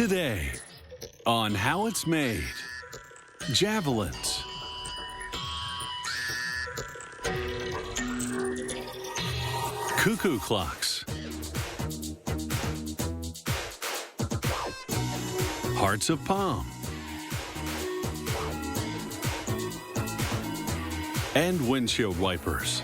Today, on how it's made, Javelins. Cuckoo clocks. Hearts of palm. And windshield wipers.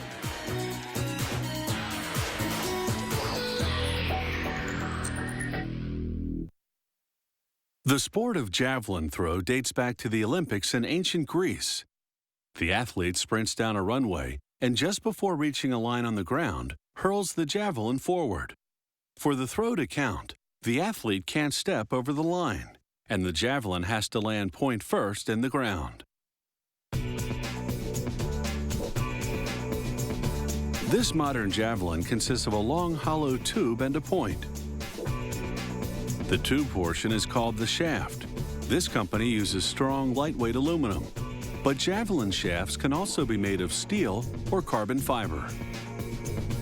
The sport of javelin throw dates back to the Olympics in ancient Greece. The athlete sprints down a runway and just before reaching a line on the ground, hurls the javelin forward. For the throw to count, the athlete can't step over the line, and the javelin has to land point first in the ground. This modern javelin consists of a long hollow tube and a point. The tube portion is called the shaft. This company uses strong, lightweight aluminum, but javelin shafts can also be made of steel or carbon fiber.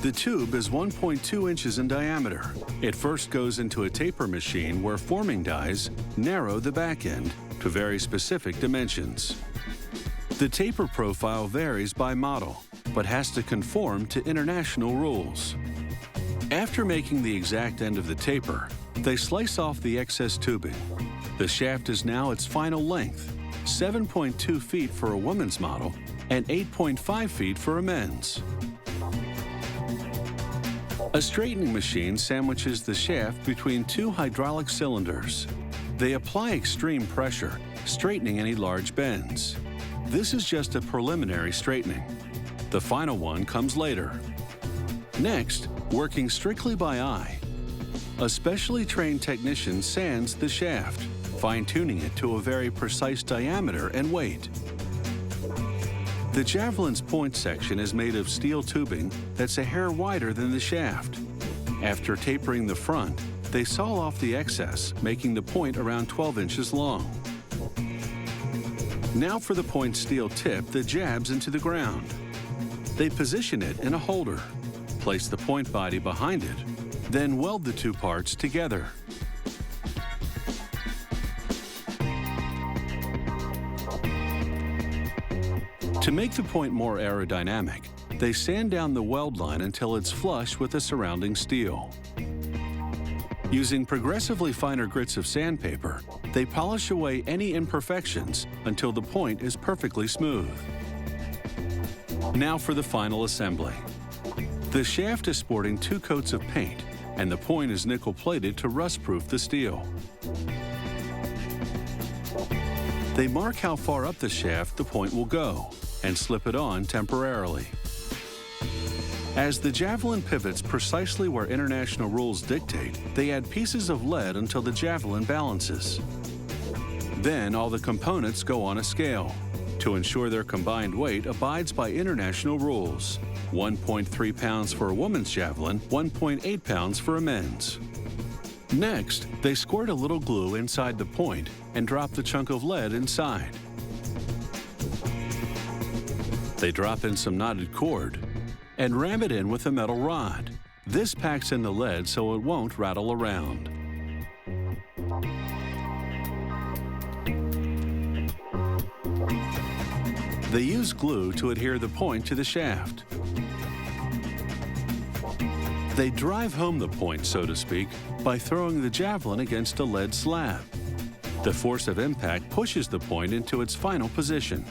The tube is 1.2 inches in diameter. It first goes into a taper machine where forming dies narrow the back end to very specific dimensions. The taper profile varies by model, but has to conform to international rules. After making the exact end of the taper, they slice off the excess tubing. The shaft is now its final length, 7.2 feet for a woman's model and 8.5 feet for a men's. A straightening machine sandwiches the shaft between two hydraulic cylinders. They apply extreme pressure, straightening any large bends. This is just a preliminary straightening. The final one comes later. Next, working strictly by eye, a specially trained technician sands the shaft, fine-tuning it to a very precise diameter and weight. The javelin's point section is made of steel tubing that's a hair wider than the shaft. After tapering the front, they saw off the excess, making the point around 12 inches long. Now for the point steel tip that jabs into the ground. They position it in a holder, place the point body behind it, then weld the two parts together. To make the point more aerodynamic, they sand down the weld line until it's flush with the surrounding steel. Using progressively finer grits of sandpaper, they polish away any imperfections until the point is perfectly smooth. Now for the final assembly. The shaft is sporting 2 coats of paint, and the point is nickel-plated to rust-proof the steel. They mark how far up the shaft the point will go and slip it on temporarily. As the javelin pivots precisely where international rules dictate, they add pieces of lead until the javelin balances. Then all the components go on a scale to ensure their combined weight abides by international rules. 1.3 pounds for a woman's javelin, 1.8 pounds for a men's. Next, they squirt a little glue inside the point and drop the chunk of lead inside. They drop in some knotted cord and ram it in with a metal rod. This packs in the lead so it won't rattle around. They use glue to adhere the point to the shaft. They drive home the point, so to speak, by throwing the javelin against a lead slab. The force of impact pushes the point into its final position.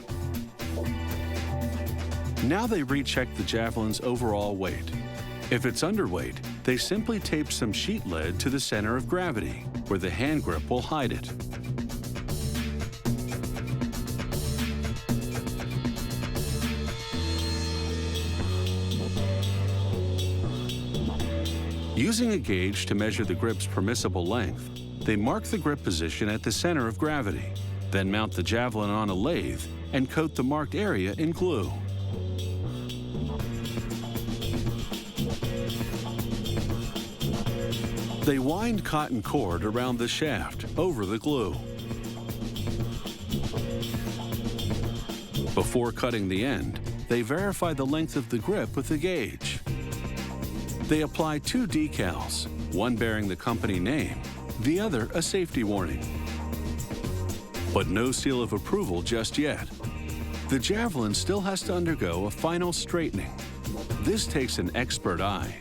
Now they recheck the javelin's overall weight. If it's underweight, they simply tape some sheet lead to the center of gravity, where the hand grip will hide it. Using a gauge to measure the grip's permissible length, they mark the grip position at the center of gravity, then mount the javelin on a lathe and coat the marked area in glue. They wind cotton cord around the shaft over the glue. Before cutting the end, they verify the length of the grip with a gauge. They apply 2 decals, one bearing the company name the other a safety warning. But no seal of approval just yet. The Javelin still has to undergo a final straightening. This takes an expert eye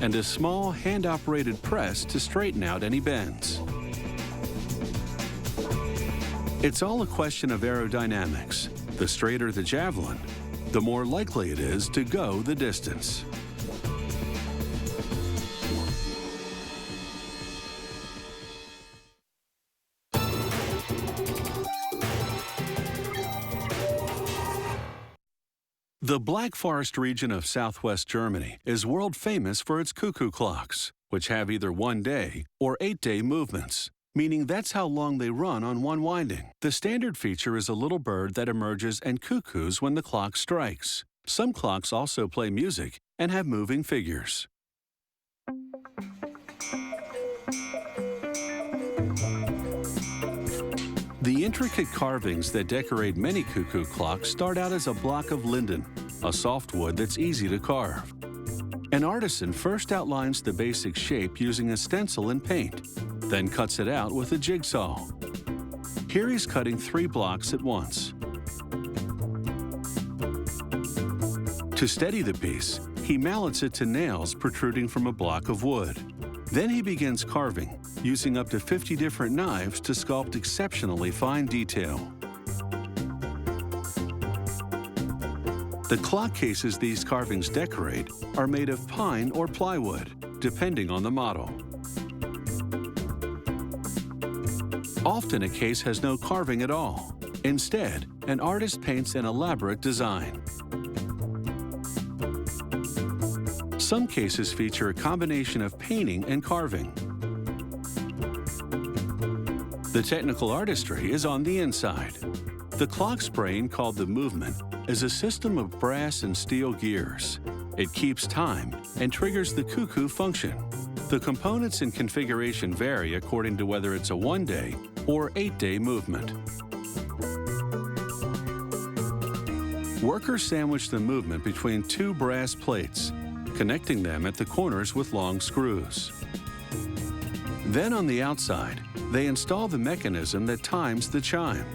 and a small hand-operated press to straighten out any bends. It's all a question of aerodynamics. The straighter the Javelin, the more likely it is to go the distance. The Black Forest region of southwest Germany is world famous for its cuckoo clocks, which have either 1-day or 8-day movements, meaning that's how long they run on one winding. The standard feature is a little bird that emerges and cuckoos when the clock strikes. Some clocks also play music and have moving figures. The intricate carvings that decorate many cuckoo clocks start out as a block of linden, a soft wood that's easy to carve. An artisan first outlines the basic shape using a stencil and paint, then cuts it out with a jigsaw. Here he's cutting 3 blocks at once. To steady the piece, he mallets it to nails protruding from a block of wood. Then he begins carving, using up to 50 different knives to sculpt exceptionally fine detail. The clock cases these carvings decorate are made of pine or plywood, depending on the model. Often a case has no carving at all. Instead, an artist paints an elaborate design. Some cases feature a combination of painting and carving. The technical artistry is on the inside. The clock's brain, called the movement, is a system of brass and steel gears. It keeps time and triggers the cuckoo function. The components and configuration vary according to whether it's a 1-day or 8-day movement. Workers sandwich the movement between 2 brass plates, connecting them at the corners with long screws. Then on the outside, they install the mechanism that times the chime.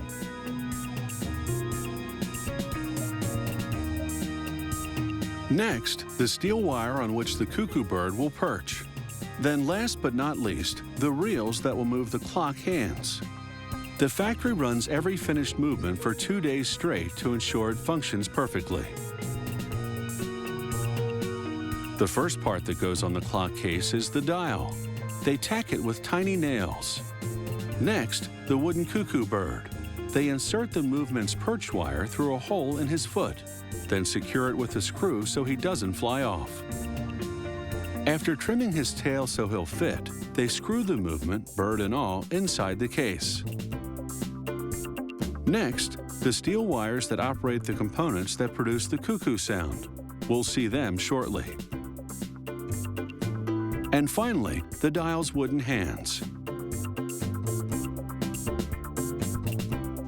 Next, the steel wire on which the cuckoo bird will perch. Then last but not least, the reels that will move the clock hands. The factory runs every finished movement for 2 days straight to ensure it functions perfectly. The first part that goes on the clock case is the dial. They tack it with tiny nails. Next, the wooden cuckoo bird. They insert the movement's perch wire through a hole in his foot, then secure it with a screw so he doesn't fly off. After trimming his tail so he'll fit, they screw the movement, bird and all, inside the case. Next, the steel wires that operate the components that produce the cuckoo sound. We'll see them shortly. And finally, the dial's wooden hands.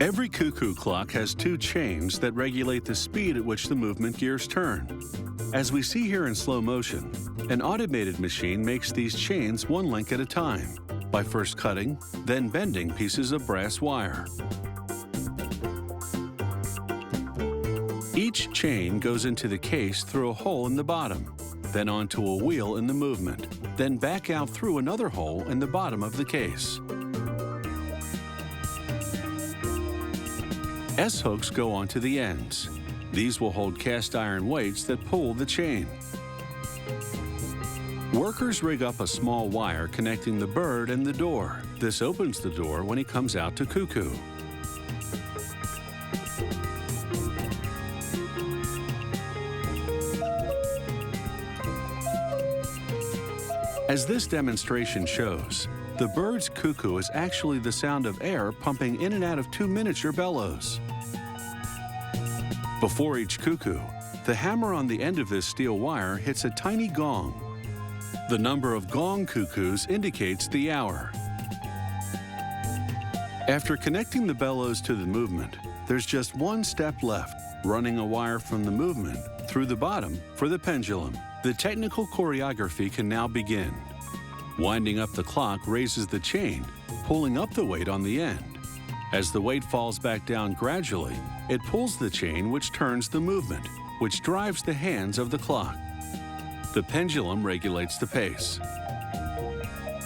Every cuckoo clock has 2 chains that regulate the speed at which the movement gears turn. As we see here in slow motion, an automated machine makes these chains 1 link at a time by first cutting, then bending pieces of brass wire. Each chain goes into the case through a hole in the bottom, then onto a wheel in the movement, then back out through another hole in the bottom of the case. S-hooks go onto the ends. These will hold cast iron weights that pull the chain. Workers rig up a small wire connecting the bird and the door. This opens the door when he comes out to cuckoo. As this demonstration shows, the bird's cuckoo is actually the sound of air pumping in and out of 2 miniature bellows. Before each cuckoo, the hammer on the end of this steel wire hits a tiny gong. The number of gong cuckoos indicates the hour. After connecting the bellows to the movement, there's just 1 step left, running a wire from the movement through the bottom for the pendulum. The technical choreography can now begin. Winding up the clock raises the chain, pulling up the weight on the end. As the weight falls back down gradually, it pulls the chain, which turns the movement, which drives the hands of the clock. The pendulum regulates the pace.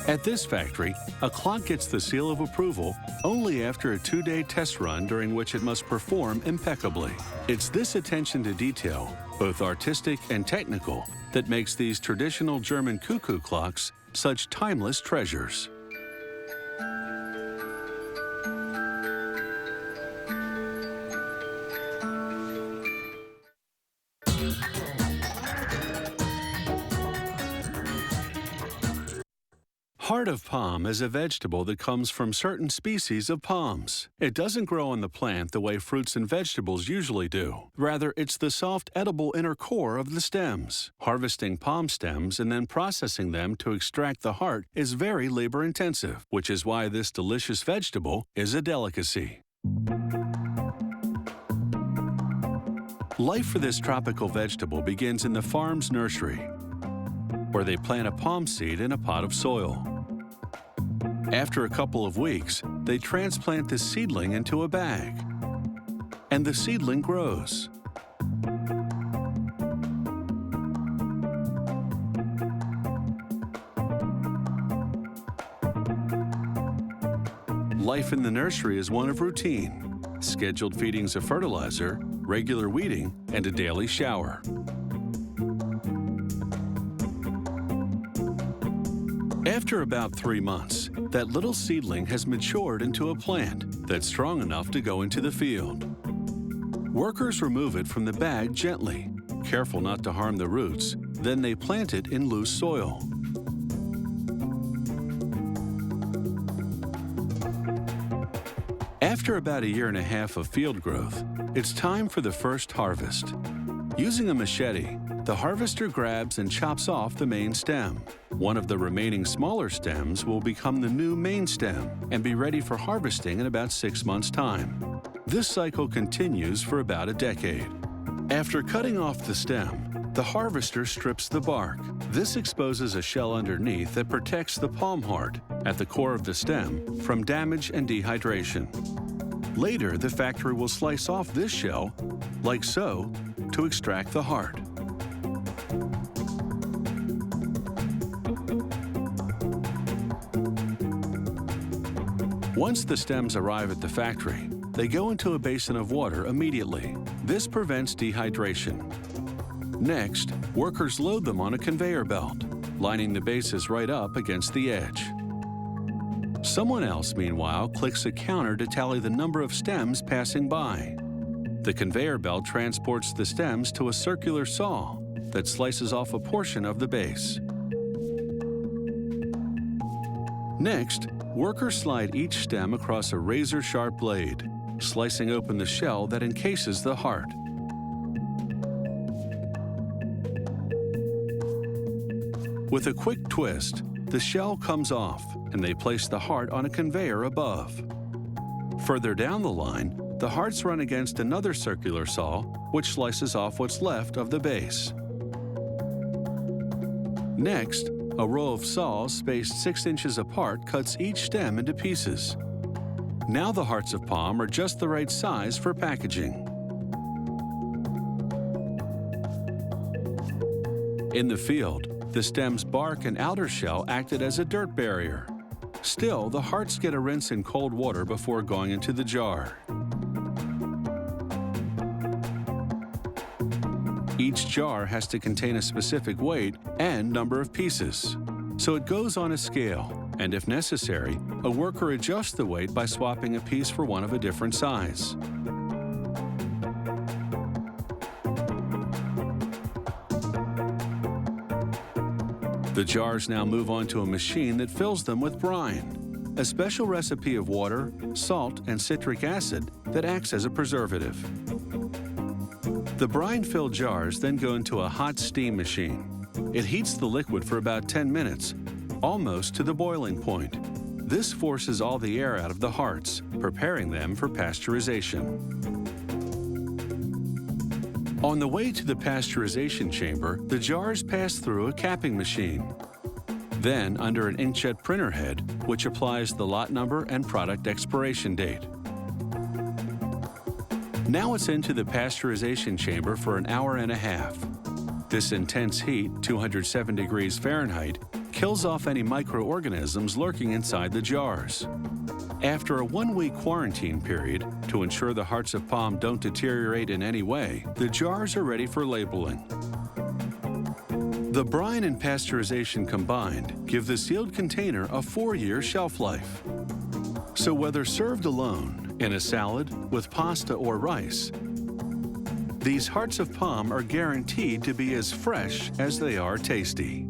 At this factory, a clock gets the seal of approval only after a 2-day test run during which it must perform impeccably. It's this attention to detail, both artistic and technical, that makes these traditional German Cuckoo clocks such timeless treasures. Heart of palm is a vegetable that comes from certain species of palms. It doesn't grow on the plant the way fruits and vegetables usually do. Rather, it's the soft, edible inner core of the stems. Harvesting palm stems and then processing them to extract the heart is very labor-intensive, which is why this delicious vegetable is a delicacy. Life for this tropical vegetable begins in the farm's nursery, where they plant a palm seed in a pot of soil. After a couple of weeks, they transplant the seedling into a bag, and the seedling grows. Life in the nursery is one of routine, scheduled feedings of fertilizer, regular weeding, and a daily shower. After about 3 months, that little seedling has matured into a plant that's strong enough to go into the field. Workers remove it from the bag gently, careful not to harm the roots, then they plant it in loose soil. After about 1.5 years of field growth, it's time for the first harvest. Using a machete, the harvester grabs and chops off the main stem. One of the remaining smaller stems will become the new main stem and be ready for harvesting in about 6 months' time. This cycle continues for about a decade. After cutting off the stem, the harvester strips the bark. This exposes a shell underneath that protects the palm heart at the core of the stem from damage and dehydration. Later, the factory will slice off this shell, like so, to extract the heart. Once the stems arrive at the factory, they go into a basin of water immediately. This prevents dehydration. Next, workers load them on a conveyor belt, lining the bases right up against the edge. Someone else, meanwhile, clicks a counter to tally the number of stems passing by. The conveyor belt transports the stems to a circular saw that slices off a portion of the base. Next, workers slide each stem across a razor-sharp blade, slicing open the shell that encases the heart. With a quick twist, the shell comes off, and they place the heart on a conveyor above. Further down the line, the hearts run against another circular saw, which slices off what's left of the base. Next, a row of saws spaced 6 inches apart cuts each stem into pieces. Now the hearts of palm are just the right size for packaging. In the field, the stem's bark and outer shell acted as a dirt barrier. Still, the hearts get a rinse in cold water before going into the jar. Each jar has to contain a specific weight and number of pieces, so it goes on a scale, and if necessary, a worker adjusts the weight by swapping a piece for one of a different size. The jars now move on to a machine that fills them with brine, a special recipe of water, salt, and citric acid that acts as a preservative. The brine-filled jars then go into a hot steam machine. It heats the liquid for about 10 minutes, almost to the boiling point. This forces all the air out of the hearts, preparing them for pasteurization. On the way to the pasteurization chamber, the jars pass through a capping machine. then under an inkjet printer head, which applies the lot number and product expiration date. Now it's into the pasteurization chamber for an hour and a half. This intense heat, 207 degrees Fahrenheit, kills off any microorganisms lurking inside the jars. After a 1-week quarantine period, to ensure the hearts of palm don't deteriorate in any way, the jars are ready for labeling. The brine and pasteurization combined give the sealed container a 4-year shelf life. So whether served alone, in a salad, with pasta or rice, these hearts of palm are guaranteed to be as fresh as they are tasty.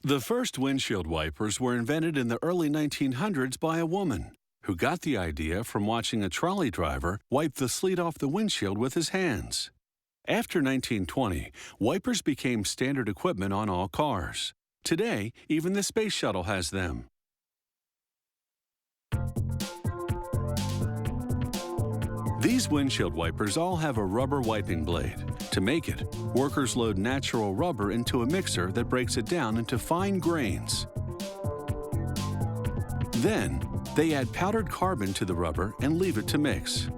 The first windshield wipers were invented in the early 1900s by a woman who got the idea from watching a trolley driver wipe the sleet off the windshield with his hands. After 1920, wipers became standard equipment on all cars. Today, even the space shuttle has them. These windshield wipers all have a rubber wiping blade. To make it, workers load natural rubber into a mixer that breaks it down into fine grains. Then, they add powdered carbon to the rubber and leave it to mix.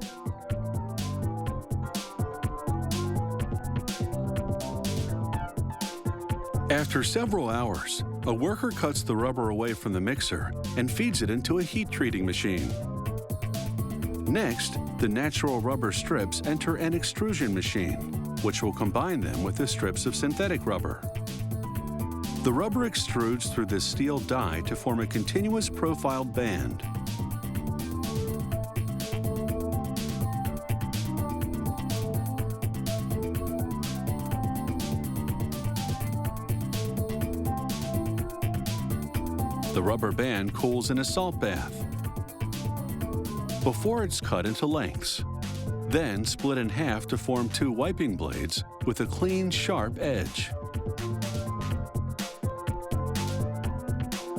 After several hours, a worker cuts the rubber away from the mixer and feeds it into a heat treating machine. Next, the natural rubber strips enter an extrusion machine, which will combine them with the strips of synthetic rubber. The rubber extrudes through this steel die to form a continuous profiled band. The rubber band cools in a salt bath before it's cut into lengths, then split in half to form 2 wiping blades with a clean, sharp edge.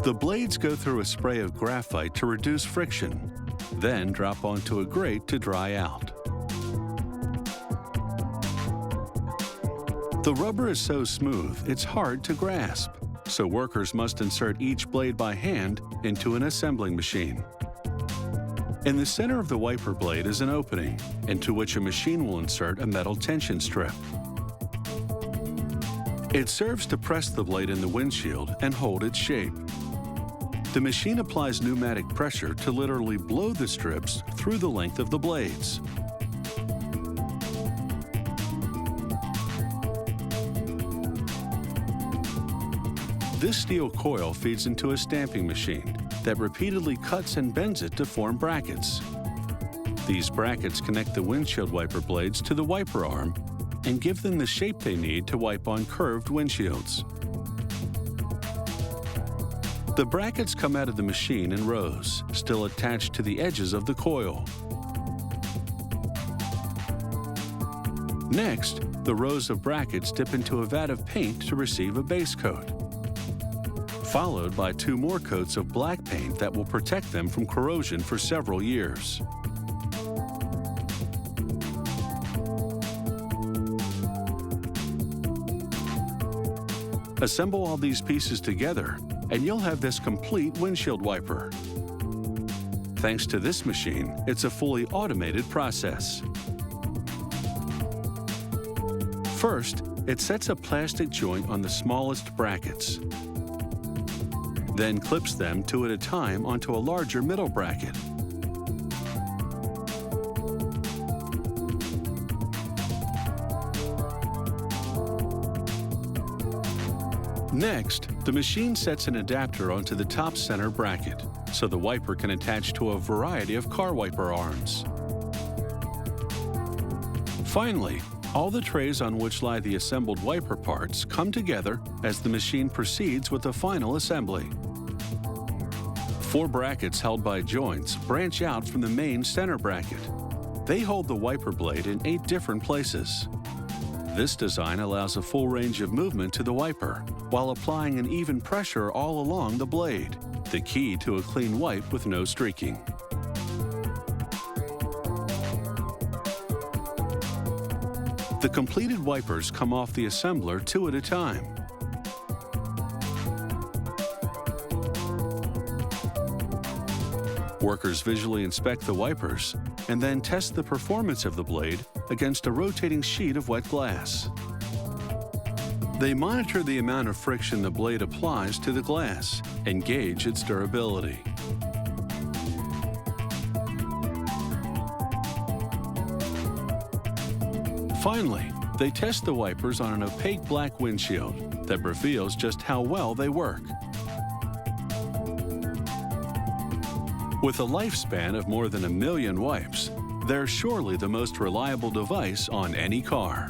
The blades go through a spray of graphite to reduce friction, then drop onto a grate to dry out. The rubber is so smooth it's hard to grasp, so workers must insert each blade by hand into an assembling machine. In the center of the wiper blade is an opening, into which a machine will insert a metal tension strip. It serves to press the blade in the windshield and hold its shape. The machine applies pneumatic pressure to literally blow the strips through the length of the blades. This steel coil feeds into a stamping machine that repeatedly cuts and bends it to form brackets. These brackets connect the windshield wiper blades to the wiper arm and give them the shape they need to wipe on curved windshields. The brackets come out of the machine in rows, still attached to the edges of the coil. Next, the rows of brackets dip into a vat of paint to receive a base coat, followed by 2 more coats of black paint that will protect them from corrosion for several years. Assemble all these pieces together, and you'll have this complete windshield wiper. Thanks to this machine, it's a fully automated process. First, it sets a plastic joint on the smallest brackets, then clips them 2 at a time onto a larger middle bracket. Next, the machine sets an adapter onto the top center bracket, so the wiper can attach to a variety of car wiper arms. Finally, all the trays on which lie the assembled wiper parts come together as the machine proceeds with the final assembly. 4 brackets held by joints branch out from the main center bracket. They hold the wiper blade in 8 different places. This design allows a full range of movement to the wiper while applying an even pressure all along the blade, the key to a clean wipe with no streaking. The completed wipers come off the assembler two at a time. Workers visually inspect the wipers and then test the performance of the blade against a rotating sheet of wet glass. They monitor the amount of friction the blade applies to the glass and gauge its durability. Finally, they test the wipers on an opaque black windshield that reveals just how well they work. With a lifespan of more than 1 million wipes, they're surely the most reliable device on any car.